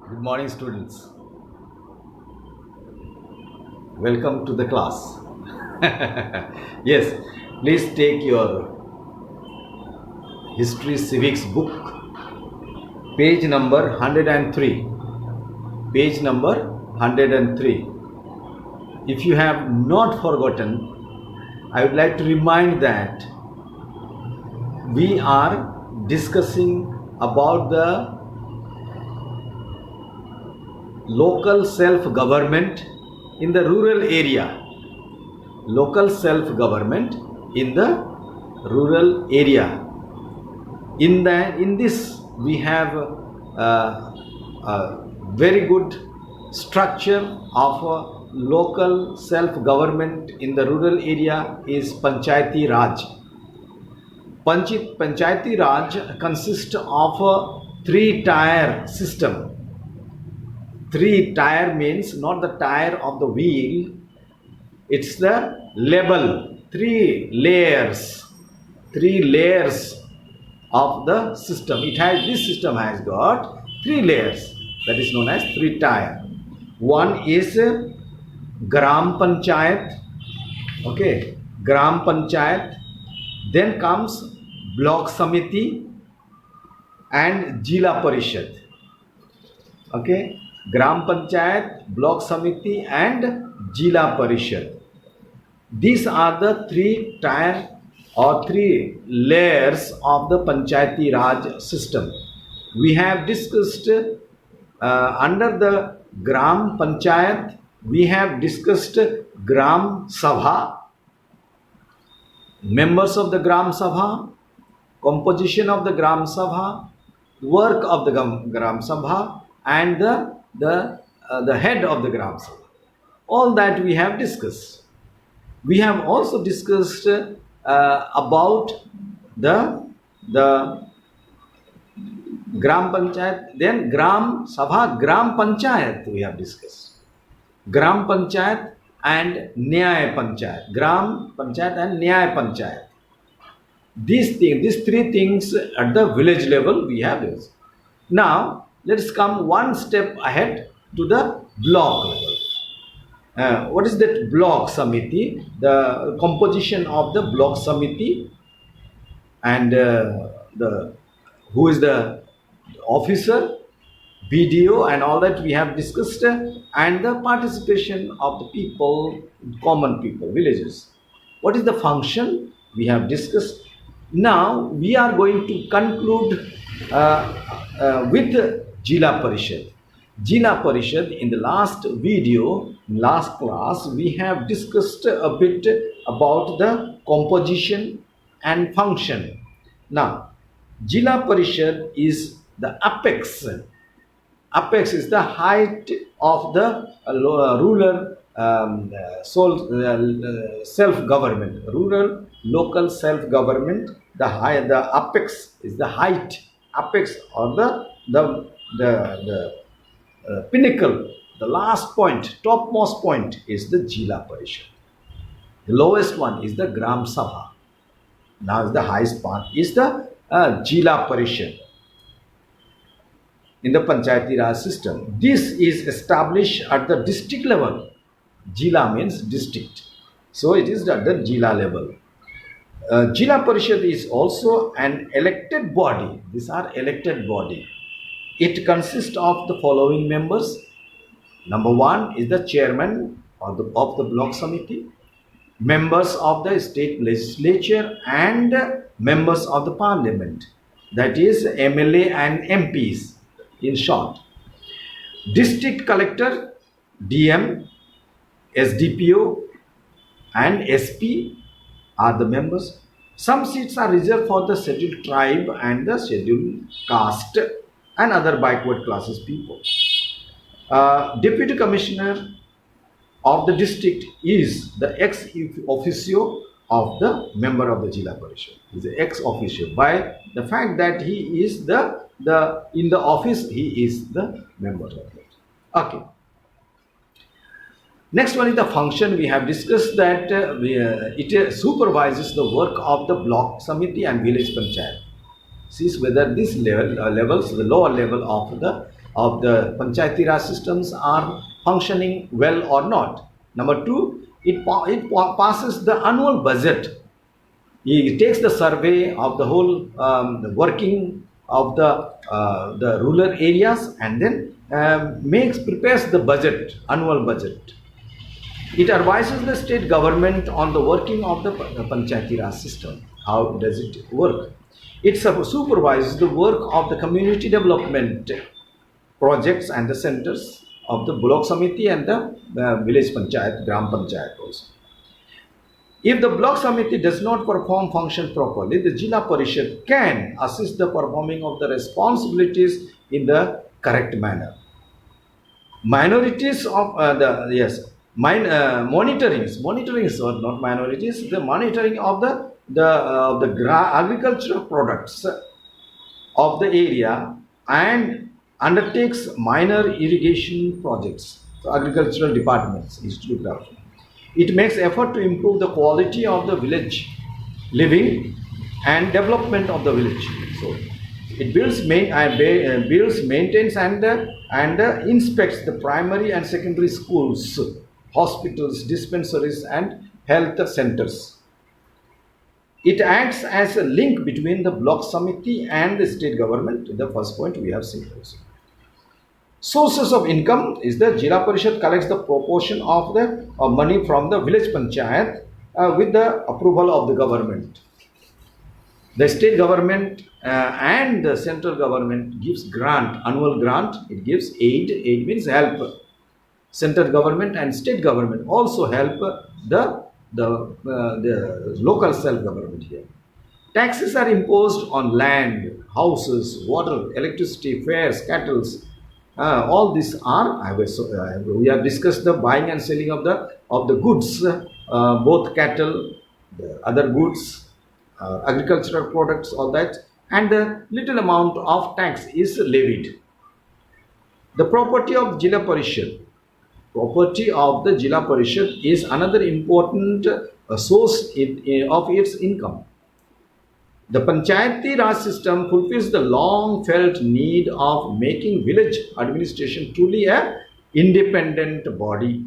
Good morning, students. Welcome to the class. Yes, please take your history civics book, page number 103. Page number 103. If you have not forgotten, I would like to remind that we are discussing about the local self-government in the rural area. Local self-government in the rural area. In this we have a very good structure of local self-government in the rural area is Panchayati Raj. Panchayati Raj consists of a three-tier system. Three-tier means not the tire of the wheel, it's the level, three layers of the system. This system has got three layers, that is known as three-tier. One is Gram Panchayat, okay, Gram Panchayat. Then comes Block Samiti and Jila Parishad, okay. Gram Panchayat, Block Samiti and Jila Parishad. These are the three-tier or three layers of the Panchayati Raj system. We have discussed under the Gram Panchayat, we have discussed Gram Sabha, members of the Gram Sabha, composition of the Gram Sabha, work of the Gram Sabha, and the head of the Gram Sabha. All that we have discussed. We have also discussed about the Gram Panchayat, then Gram Sabha, Gram Panchayat we have discussed. Gram Panchayat and Nyay Panchayat. Gram Panchayat and Nyay Panchayat. These three things at the village level we have this. Now, let's come one step ahead to the block level. What is that block samiti? The composition of the block samiti and who is the officer, BDO and all that we have discussed, and the participation of the people, common people, villages. What is the function? We have discussed. Now we are going to conclude with Jila Parishad. Jila Parishad, in the last video, last class, we have discussed a bit about the composition and function. Now, Jila Parishad is the apex. Apex is the height of the rural self-government, rural local self-government. The apex is the height, apex or the pinnacle, the last point, topmost point is the Jila Parishad. The lowest one is the Gram Sabha. Now the highest part is the Jila Parishad in the Panchayati Raj system. This is established at the district level. Jila means district. So it is at the Jila level. Jila Parishad is also an elected body. These are elected body. It consists of the following members. Number one is the chairman of the block samiti, members of the state legislature and members of the parliament, that is MLA and MPs in short. District collector, DM, SDPO and SP are the members. Some seats are reserved for the scheduled tribe and the scheduled caste and other backward classes people. Deputy Commissioner of the district is the ex officio of the member of the Jila Parishad. He is the ex officio by the fact that he is in the office, he is the member of it. Okay. Next one is the function. We have discussed that it supervises the work of the block samiti and village panchayat. Sees whether these levels, the lower level of the of the Panchayati Raj systems are functioning well or not. Number two, it passes the annual budget. He takes the survey of the whole the working of the rural areas, and then prepares the budget, annual budget. It advises the state government on the working of the Panchayati Raj system. How does it work? It supervises the work of the community development projects and the centers of the Block Samiti and the village Panchayat, Gram Panchayat also. If the Block Samiti does not perform function properly, the Jila Parishad can assist the performing of the responsibilities in the correct manner. Minorities of monitorings or not minorities, the monitoring of the agricultural products of the area and undertakes minor irrigation projects. So agricultural departments is to do that. It makes effort to improve the quality of the village living and development of the village. So it builds, maintains, and inspects the primary and secondary schools, hospitals, dispensaries, and health centers. It acts as a link between the Block Samiti and the state government. The first point we have seen also. Sources of income is the Jila Parishad collects the proportion of the money from the village panchayat with the approval of the government. The state government and the central government gives grant, annual grant. It gives aid. Aid means help. Central government and state government also help the local self-government here. Taxes are imposed on land, houses, water, electricity, fares, cattle. All these are, we have discussed the buying and selling of the goods, both cattle, the other goods, agricultural products, all that, and the little amount of tax is levied. The property of Jila Parishad. Property of the Jila Parishad is another important source of its income. The Panchayati Raj system fulfills the long-felt need of making village administration truly an independent body.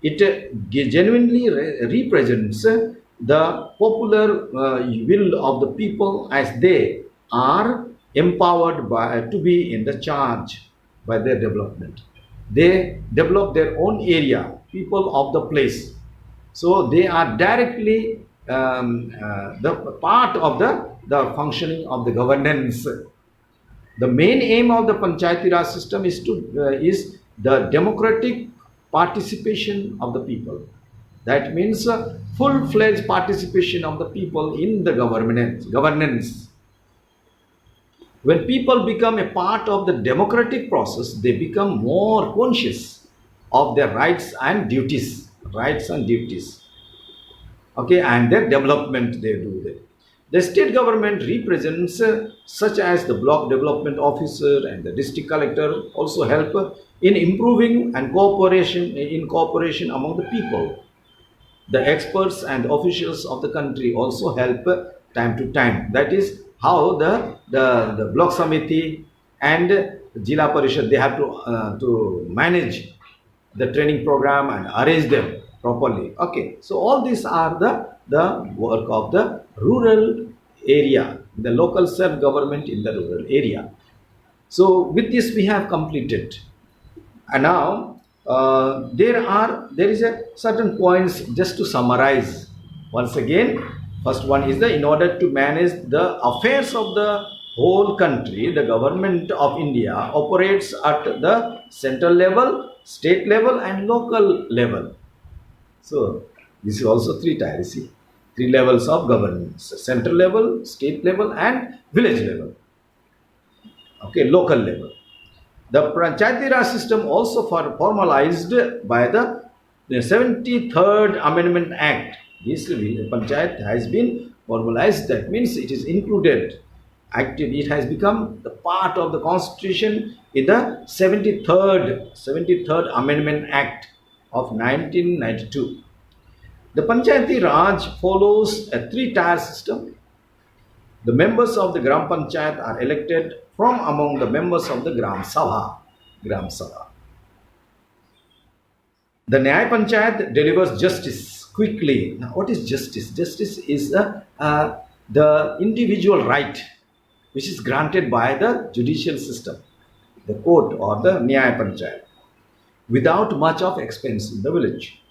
It genuinely represents the popular will of the people as they are empowered to be in the charge by their development. They develop their own area, people of the place. So they are directly the part of the functioning of the governance. The main aim of the Panchayati Raj system is the democratic participation of the people. That means full-fledged participation of the people in the governance. When people become a part of the democratic process, they become more conscious of their rights and duties. Okay, and their development they do that. The state government represents such as the block development officer and the district collector also help in improving and cooperation among the people. The experts and officials of the country also help time to time. That is how the Block Samiti and Jila Parishad, they have to manage the training program and arrange them properly. Okay, so all these are the work of the rural area, the local self-government in the rural area. So with this we have completed. And now there is a certain points just to summarize. Once again, first one is in order to manage the affairs of the whole country, the government of India operates at the central level, state level, and local level. So this is also three tiers, see, three levels of governance: central level, state level, and village level. Okay, local level. The Panchayati Raj system also formalized by the 73rd Amendment Act. This Panchayat has been formalized. That means it is included. It has become the part of the Constitution in the 73rd Amendment Act of 1992. The Panchayati Raj follows a three-tier system. The members of the Gram Panchayat are elected from among the members of the Gram Sabha. Gram Sabha. The Nyaya Panchayat delivers justice quickly. Now, what is justice? Justice is the individual right which is granted by the judicial system, the court or the Nyaya Panchayat, without much of expense in the village.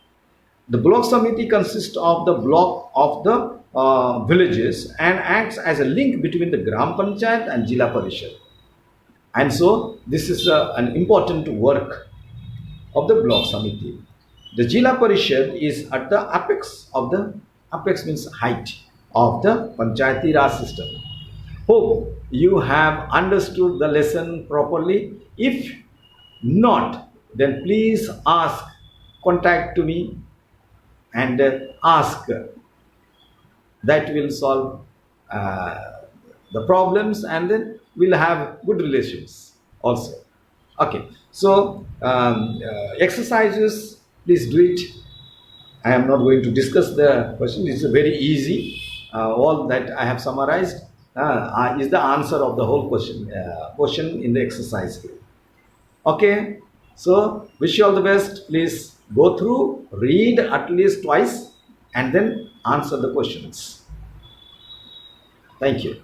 The block samiti consists of the block of the villages and acts as a link between the Gram Panchayat and Jila Parishad. And so, this is an important work of the block samiti. The Jila Parishad is at the apex means height of the Panchayati Raj system. Hope you have understood the lesson properly. If not, then please contact to me and ask. That will solve the problems, and then we'll have good relations also. Okay, so exercises, please do it. I am not going to discuss the question. It's very easy. All that I have summarized is the answer of the whole question in the exercise. Okay, so wish you all the best. Please go through, read at least twice, and then answer the questions. Thank you.